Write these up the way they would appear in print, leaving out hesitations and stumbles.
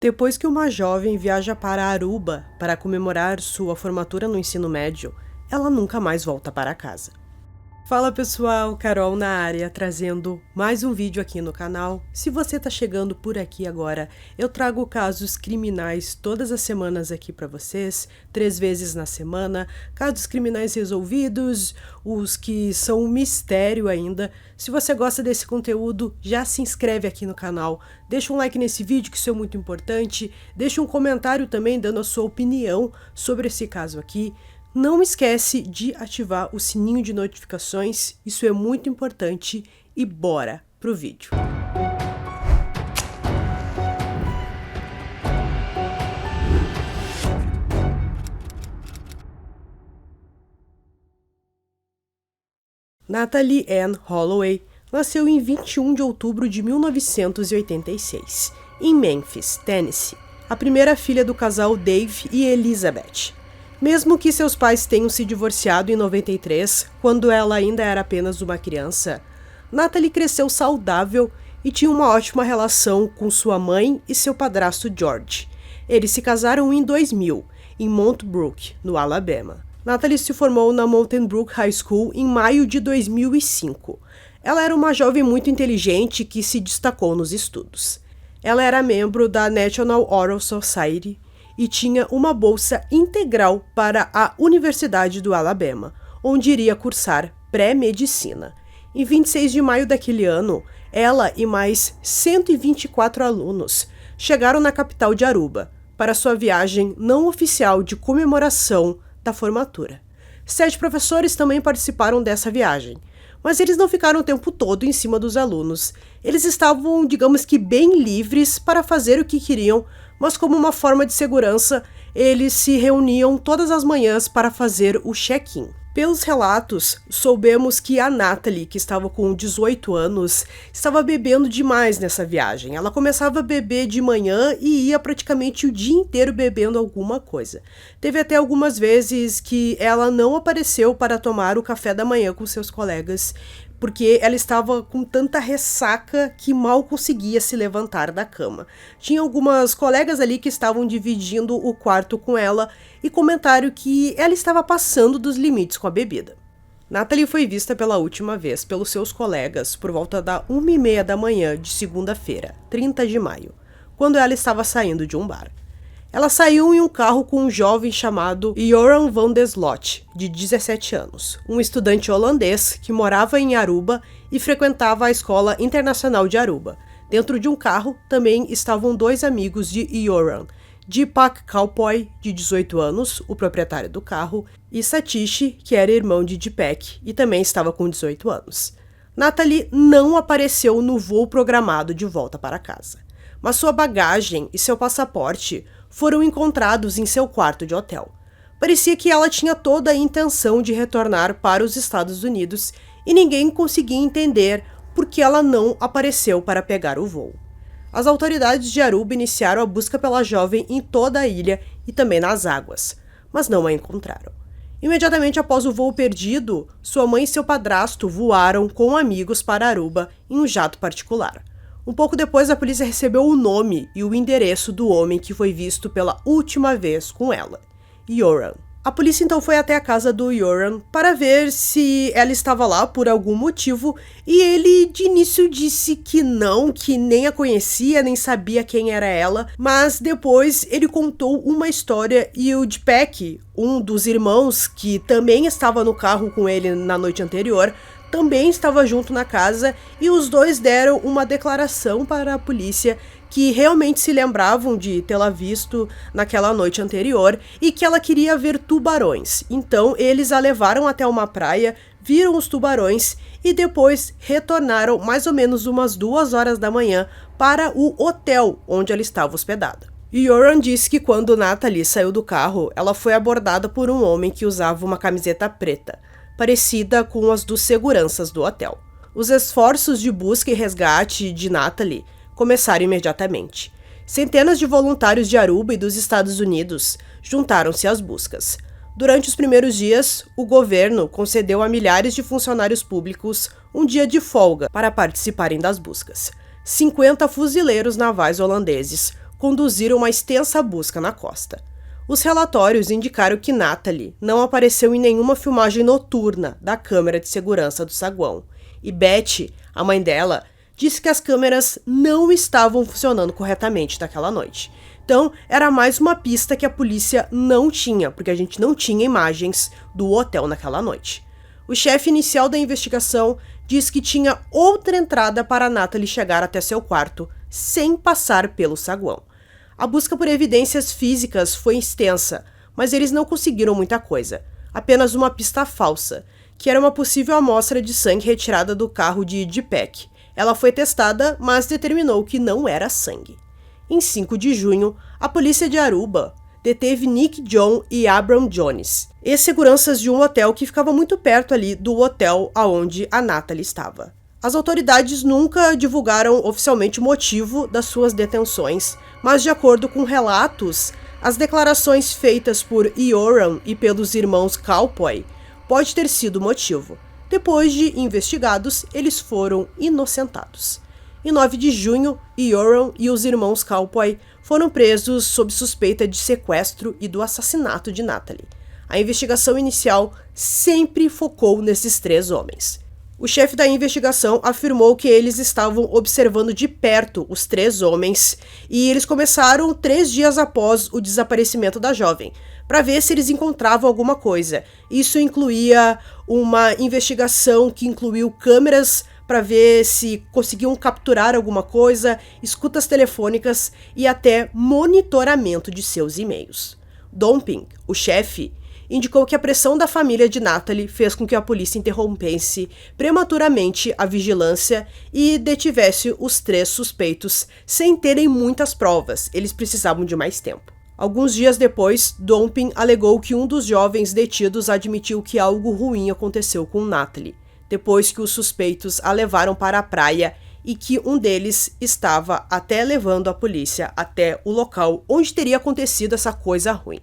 Depois que uma jovem viaja para Aruba para comemorar sua formatura no ensino médio, ela nunca mais volta para casa. Fala pessoal, Carol na área, trazendo mais um vídeo aqui no canal. Se você tá chegando por aqui agora, eu trago casos criminais todas as semanas aqui para vocês, 3 vezes na semana, casos criminais resolvidos, os que são um mistério ainda. Se você gosta desse conteúdo, já se inscreve aqui no canal, deixa um like nesse vídeo que isso é muito importante, deixa um comentário também dando a sua opinião sobre esse caso aqui. Não esquece de ativar o sininho de notificações, isso é muito importante e bora pro vídeo. Natalie Ann Holloway nasceu em 21 de outubro de 1986, em Memphis, Tennessee, a primeira filha do casal Dave e Elizabeth. Mesmo que seus pais tenham se divorciado em 93, quando ela ainda era apenas uma criança, Natalie cresceu saudável e tinha uma ótima relação com sua mãe e seu padrasto George. Eles se casaram em 2000, em Mount Brook, no Alabama. Natalie se formou na Mountain Brook High School em maio de 2005. Ela era uma jovem muito inteligente que se destacou nos estudos. Ela era membro da National Oral Society e tinha uma bolsa integral para a Universidade do Alabama, onde iria cursar pré-medicina. Em 26 de maio daquele ano, ela e mais 124 alunos chegaram na capital de Aruba para sua viagem não oficial de comemoração da formatura. 7 professores também participaram dessa viagem, mas eles não ficaram o tempo todo em cima dos alunos. Eles estavam, digamos que, bem livres para fazer o que queriam, mas como uma forma de segurança, eles se reuniam todas as manhãs para fazer o check-in. Pelos relatos, soubemos que a Natalie, que estava com 18 anos, estava bebendo demais nessa viagem. Ela começava a beber de manhã e ia praticamente o dia inteiro bebendo alguma coisa. Teve até algumas vezes que ela não apareceu para tomar o café da manhã com seus colegas, porque ela estava com tanta ressaca que mal conseguia se levantar da cama. Tinha algumas colegas ali que estavam dividindo o quarto com ela e comentaram que ela estava passando dos limites com a bebida. Natalie foi vista pela última vez pelos seus colegas por volta da 1h30 da manhã de segunda-feira, 30 de maio, quando ela estava saindo de um bar. Ela saiu em um carro com um jovem chamado Joran van der Slot, de 17 anos, um estudante holandês que morava em Aruba e frequentava a Escola Internacional de Aruba. Dentro de um carro também estavam 2 amigos de Joran, Deepak Kaupoy, de 18 anos, o proprietário do carro, e Satish, que era irmão de Deepak e também estava com 18 anos. Natalie não apareceu no voo programado de volta para casa, mas sua bagagem e seu passaporte foram encontrados em seu quarto de hotel. Parecia que ela tinha toda a intenção de retornar para os Estados Unidos e ninguém conseguia entender por que ela não apareceu para pegar o voo. As autoridades de Aruba iniciaram a busca pela jovem em toda a ilha e também nas águas, mas não a encontraram. Imediatamente após o voo perdido, sua mãe e seu padrasto voaram com amigos para Aruba em um jato particular. Um pouco depois, a polícia recebeu o nome e o endereço do homem que foi visto pela última vez com ela, Joran. A polícia então foi até a casa do Joran para ver se ela estava lá por algum motivo e ele de início disse que não, que nem a conhecia, nem sabia quem era ela, mas depois ele contou uma história e o Deepak, um dos irmãos que também estava no carro com ele na noite anterior, também estava junto na casa e os dois deram uma declaração para a polícia que realmente se lembravam de tê-la visto naquela noite anterior e que ela queria ver tubarões. Então eles a levaram até uma praia, viram os tubarões e depois retornaram mais ou menos umas 2 horas da manhã para o hotel onde ela estava hospedada. Joran disse que quando Natalie saiu do carro, ela foi abordada por um homem que usava uma camiseta preta, parecida com as dos seguranças do hotel. Os esforços de busca e resgate de Natalie começaram imediatamente. Centenas de voluntários de Aruba e dos Estados Unidos juntaram-se às buscas. Durante os primeiros dias, o governo concedeu a milhares de funcionários públicos um dia de folga para participarem das buscas. 50 fuzileiros navais holandeses conduziram uma extensa busca na costa. Os relatórios indicaram que Natalie não apareceu em nenhuma filmagem noturna da câmera de segurança do saguão, e Beth, a mãe dela, disse que as câmeras não estavam funcionando corretamente naquela noite. Então, era mais uma pista que a polícia não tinha, porque a gente não tinha imagens do hotel naquela noite. O chefe inicial da investigação diz que tinha outra entrada para Natalie chegar até seu quarto, sem passar pelo saguão. A busca por evidências físicas foi extensa, mas eles não conseguiram muita coisa. Apenas uma pista falsa, que era uma possível amostra de sangue retirada do carro de Deepak. Ela foi testada, mas determinou que não era sangue. Em 5 de junho, a polícia de Aruba deteve Nick John e Abram Jones, ex-seguranças de um hotel que ficava muito perto ali do hotel aonde a Natalie estava. As autoridades nunca divulgaram oficialmente o motivo das suas detenções, mas de acordo com relatos, as declarações feitas por Yoram e pelos irmãos Cowpoy pode ter sido o motivo. Depois de investigados, eles foram inocentados. Em 9 de junho, Yoram e os irmãos Cowpoy foram presos sob suspeita de sequestro e do assassinato de Natalie. A investigação inicial sempre focou nesses 3 homens. O chefe da investigação afirmou que eles estavam observando de perto os 3 homens e eles começaram 3 dias após o desaparecimento da jovem, para ver se eles encontravam alguma coisa. Isso incluía uma investigação que incluiu câmeras para ver se conseguiam capturar alguma coisa, escutas telefônicas e até monitoramento de seus e-mails. Domping, o chefe, indicou que a pressão da família de Natalie fez com que a polícia interrompesse prematuramente a vigilância e detivesse os 3 suspeitos sem terem muitas provas. Eles precisavam de mais tempo. Alguns dias depois, Domping alegou que um dos jovens detidos admitiu que algo ruim aconteceu com Natalie, depois que os suspeitos a levaram para a praia e que um deles estava até levando a polícia até o local onde teria acontecido essa coisa ruim.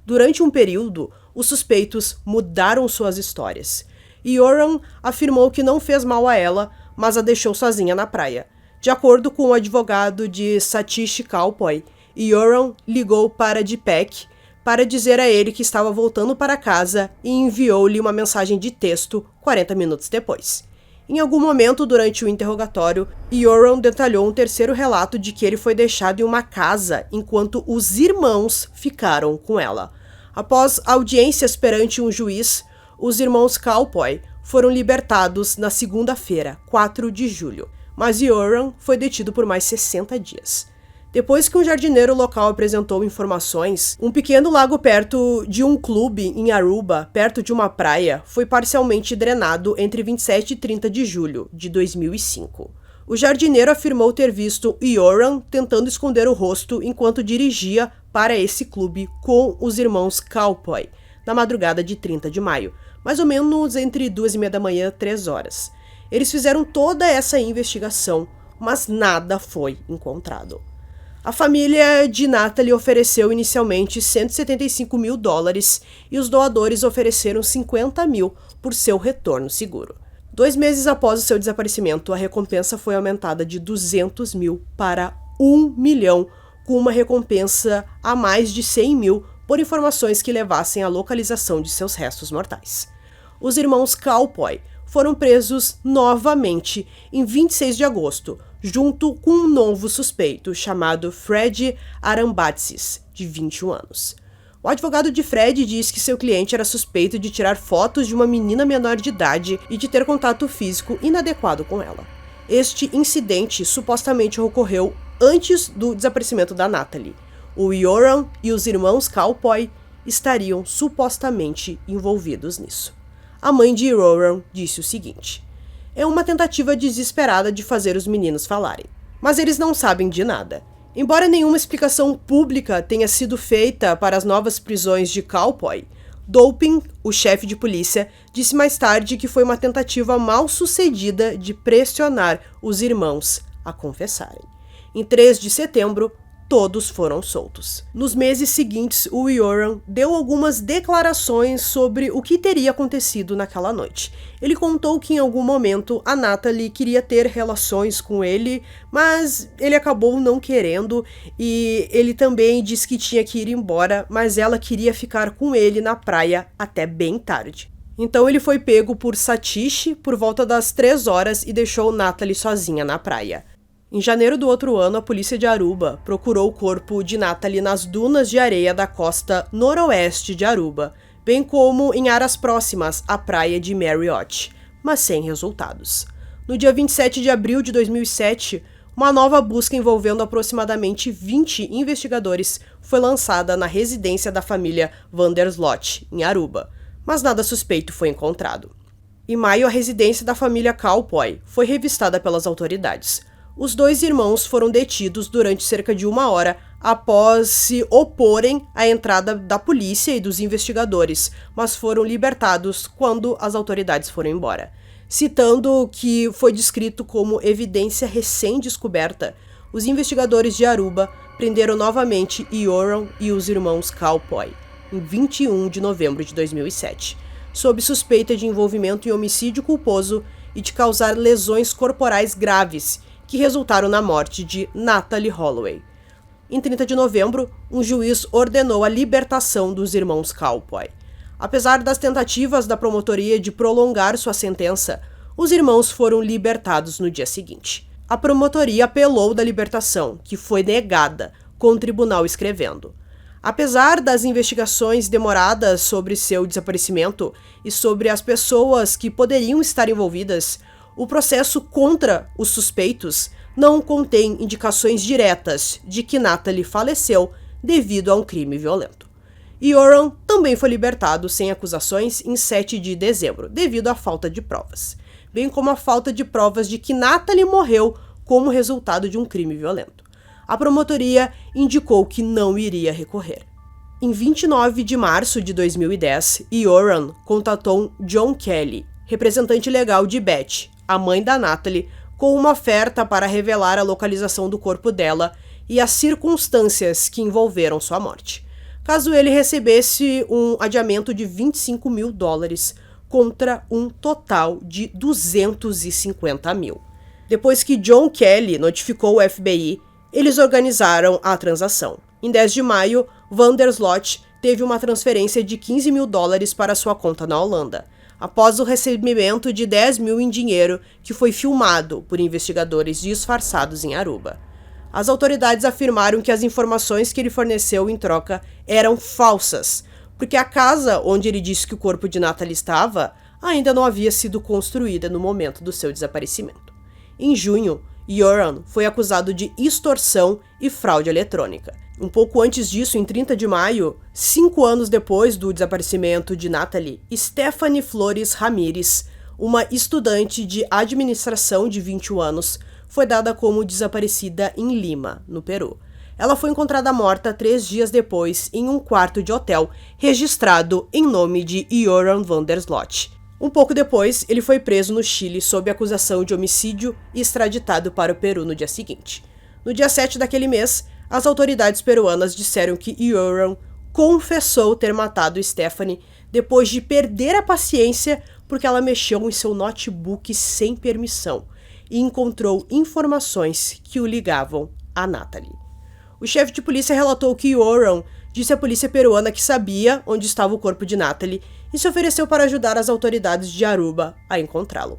Durante um período, os suspeitos mudaram suas histórias. Yoram afirmou que não fez mal a ela, mas a deixou sozinha na praia. De acordo com o advogado de Satish Cowpoy, Yoram ligou para Deepak para dizer a ele que estava voltando para casa e enviou-lhe uma mensagem de texto 40 minutos depois. Em algum momento durante o interrogatório, Yoram detalhou um terceiro relato de que ele foi deixado em uma casa enquanto os irmãos ficaram com ela. Após audiências perante um juiz, os irmãos Cowpoy foram libertados na segunda-feira, 4 de julho, mas Yoram foi detido por mais 60 dias. Depois que um jardineiro local apresentou informações, um pequeno lago perto de um clube em Aruba, perto de uma praia, foi parcialmente drenado entre 27 e 30 de julho de 2005. O jardineiro afirmou ter visto Yoram tentando esconder o rosto enquanto dirigia para esse clube com os irmãos Cowpoy, na madrugada de 30 de maio, mais ou menos entre 2h30 da manhã e 3 horas. Eles fizeram toda essa investigação, mas nada foi encontrado. A família de Natalie ofereceu inicialmente $175 mil e os doadores ofereceram 50 mil por seu retorno seguro. 2 meses após o seu desaparecimento, a recompensa foi aumentada de 200 mil para 1 milhão, com uma recompensa a mais de 100 mil por informações que levassem à localização de seus restos mortais. Os irmãos Cowpoy foram presos novamente em 26 de agosto, junto com um novo suspeito chamado Fred Arambatsis, de 21 anos. O advogado de Fred diz que seu cliente era suspeito de tirar fotos de uma menina menor de idade e de ter contato físico inadequado com ela. Este incidente supostamente ocorreu antes do desaparecimento da Natalie. O Yoram e os irmãos Cowpoy estariam supostamente envolvidos nisso. A mãe de Yoram disse o seguinte: "É uma tentativa desesperada de fazer os meninos falarem, mas eles não sabem de nada." Embora nenhuma explicação pública tenha sido feita para as novas prisões de Cowpoy, Domping, o chefe de polícia, disse mais tarde que foi uma tentativa mal sucedida de pressionar os irmãos a confessarem. Em 3 de setembro, todos foram soltos. Nos meses seguintes, o Yoram deu algumas declarações sobre o que teria acontecido naquela noite. Ele contou que em algum momento a Natalie queria ter relações com ele, mas ele acabou não querendo, e ele também disse que tinha que ir embora, mas ela queria ficar com ele na praia até bem tarde. Então ele foi pego por Satish por volta das 3 horas e deixou Natalie sozinha na praia. Em janeiro do outro ano, a polícia de Aruba procurou o corpo de Natalie nas dunas de areia da costa noroeste de Aruba, bem como em áreas próximas à praia de Marriott, mas sem resultados. No dia 27 de abril de 2007, uma nova busca envolvendo aproximadamente 20 investigadores foi lançada na residência da família Van der Sloot, em Aruba, mas nada suspeito foi encontrado. Em maio, a residência da família Cowpoy foi revistada pelas autoridades. Os 2 irmãos foram detidos durante cerca de 1 hora após se oporem à entrada da polícia e dos investigadores, mas foram libertados quando as autoridades foram embora. Citando que foi descrito como evidência recém-descoberta, os investigadores de Aruba prenderam novamente Yoram e os irmãos Cowpoy, em 21 de novembro de 2007, sob suspeita de envolvimento em homicídio culposo e de causar lesões corporais graves, que resultaram na morte de Natalie Holloway. Em 30 de novembro, um juiz ordenou a libertação dos irmãos Cowpoy. Apesar das tentativas da promotoria de prolongar sua sentença, os irmãos foram libertados no dia seguinte. A promotoria apelou da libertação, que foi negada, com o tribunal escrevendo: apesar das investigações demoradas sobre seu desaparecimento e sobre as pessoas que poderiam estar envolvidas, o processo contra os suspeitos não contém indicações diretas de que Natalie faleceu devido a um crime violento. Yoram também foi libertado sem acusações em 7 de dezembro, devido à falta de provas, bem como a falta de provas de que Natalie morreu como resultado de um crime violento. A promotoria indicou que não iria recorrer. Em 29 de março de 2010, Yoram contatou John Kelly, representante legal de Beth, a mãe da Natalie, com uma oferta para revelar a localização do corpo dela e as circunstâncias que envolveram sua morte, caso ele recebesse um adiamento de $25 mil contra um total de $250 mil. Depois que John Kelly notificou o FBI, eles organizaram a transação. Em 10 de maio, Van der Sloot teve uma transferência de $15 mil para sua conta na Holanda, após o recebimento de $10 mil em dinheiro que foi filmado por investigadores disfarçados em Aruba. As autoridades afirmaram que as informações que ele forneceu em troca eram falsas, porque a casa onde ele disse que o corpo de Natalie estava ainda não havia sido construída no momento do seu desaparecimento. Em junho, Yoram foi acusado de extorsão e fraude eletrônica. Um pouco antes disso, em 30 de maio, 5 anos depois do desaparecimento de Natalie, Stephanie Flores Ramírez, uma estudante de administração de 21 anos, foi dada como desaparecida em Lima, no Peru. Ela foi encontrada morta 3 dias depois em um quarto de hotel registrado em nome de Yoram Van der Sloot. Um pouco depois, ele foi preso no Chile sob acusação de homicídio e extraditado para o Peru no dia seguinte. No dia 7 daquele mês, as autoridades peruanas disseram que Yoram confessou ter matado Stephanie depois de perder a paciência porque ela mexeu em seu notebook sem permissão e encontrou informações que o ligavam a Natalie. O chefe de polícia relatou que Yoram disse à polícia peruana que sabia onde estava o corpo de Natalie e se ofereceu para ajudar as autoridades de Aruba a encontrá-lo.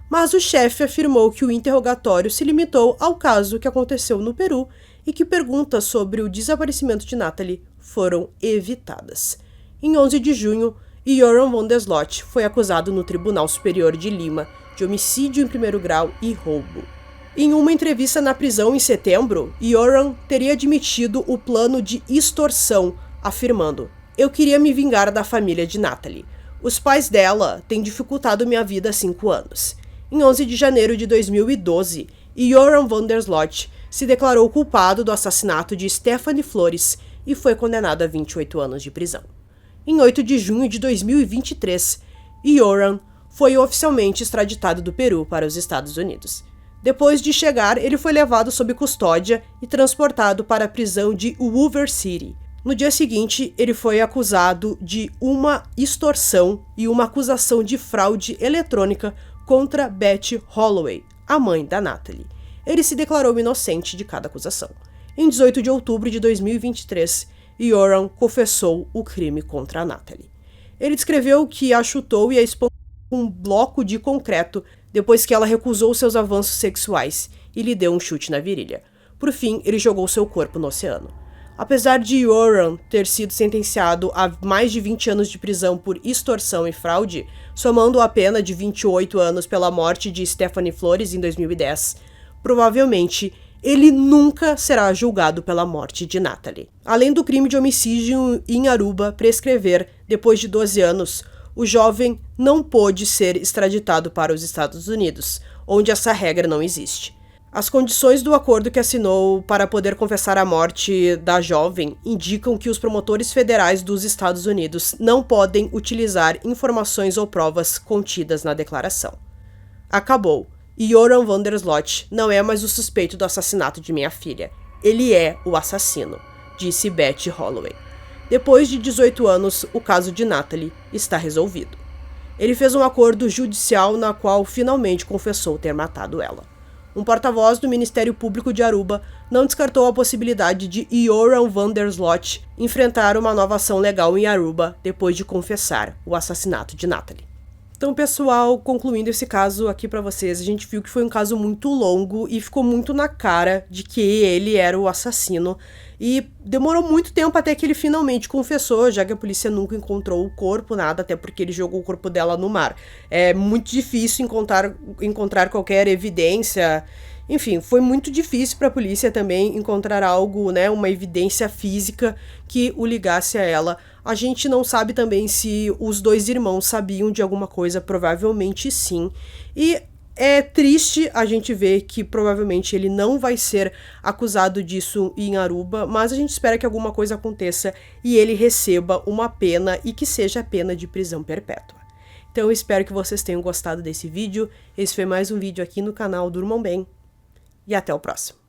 Mas o chefe afirmou que o interrogatório se limitou ao caso que aconteceu no Peru e que perguntas sobre o desaparecimento de Natalie foram evitadas. Em 11 de junho, Yoram Van der Sloot foi acusado no Tribunal Superior de Lima de homicídio em primeiro grau e roubo. Em uma entrevista na prisão em setembro, Yoram teria admitido o plano de extorsão, afirmando: "Eu queria me vingar da família de Natalie. Os pais dela têm dificultado minha vida há 5 anos." Em 11 de janeiro de 2012, Yoram Van der Sloot se declarou culpado do assassinato de Stephanie Flores e foi condenado a 28 anos de prisão. Em 8 de junho de 2023, Yoram foi oficialmente extraditado do Peru para os Estados Unidos. Depois de chegar, ele foi levado sob custódia e transportado para a prisão de Culver City. No dia seguinte, ele foi acusado de uma extorsão e uma acusação de fraude eletrônica contra Beth Holloway, a mãe da Natalie. Ele se declarou inocente de cada acusação. Em 18 de outubro de 2023, Yoram confessou o crime contra a Natalie. Ele descreveu que a chutou e a espancou com um bloco de concreto depois que ela recusou seus avanços sexuais e lhe deu um chute na virilha. Por fim, ele jogou seu corpo no oceano. Apesar de Yoram ter sido sentenciado a mais de 20 anos de prisão por extorsão e fraude, somando a pena de 28 anos pela morte de Stephanie Flores em 2010, provavelmente ele nunca será julgado pela morte de Natalie. Além do crime de homicídio em Aruba prescrever depois de 12 anos, o jovem não pôde ser extraditado para os Estados Unidos, onde essa regra não existe. As condições do acordo que assinou para poder confessar a morte da jovem indicam que os promotores federais dos Estados Unidos não podem utilizar informações ou provas contidas na declaração. Acabou. Yoram van der Sloot não é mais o suspeito do assassinato de minha filha. Ele é o assassino, disse Beth Holloway. Depois de 18 anos, o caso de Natalie está resolvido. Ele fez um acordo judicial na qual finalmente confessou ter matado ela. Um porta-voz do Ministério Público de Aruba não descartou a possibilidade de Yoram van der Sloot enfrentar uma nova ação legal em Aruba depois de confessar o assassinato de Natalie. Então, pessoal, concluindo esse caso aqui pra vocês, a gente viu que foi um caso muito longo e ficou muito na cara de que ele era o assassino. E demorou muito tempo até que ele finalmente confessou, já que a polícia nunca encontrou o corpo, nada, até porque ele jogou o corpo dela no mar. É muito difícil encontrar qualquer evidência. Enfim, foi muito difícil para a polícia também encontrar algo, né, uma evidência física que o ligasse a ela. A gente não sabe também se os dois irmãos sabiam de alguma coisa, provavelmente sim. E é triste a gente ver que provavelmente ele não vai ser acusado disso em Aruba, mas a gente espera que alguma coisa aconteça e ele receba uma pena e que seja a pena de prisão perpétua. Então eu espero que vocês tenham gostado desse vídeo. Esse foi mais um vídeo aqui no canal Durmam Bem e até o próximo.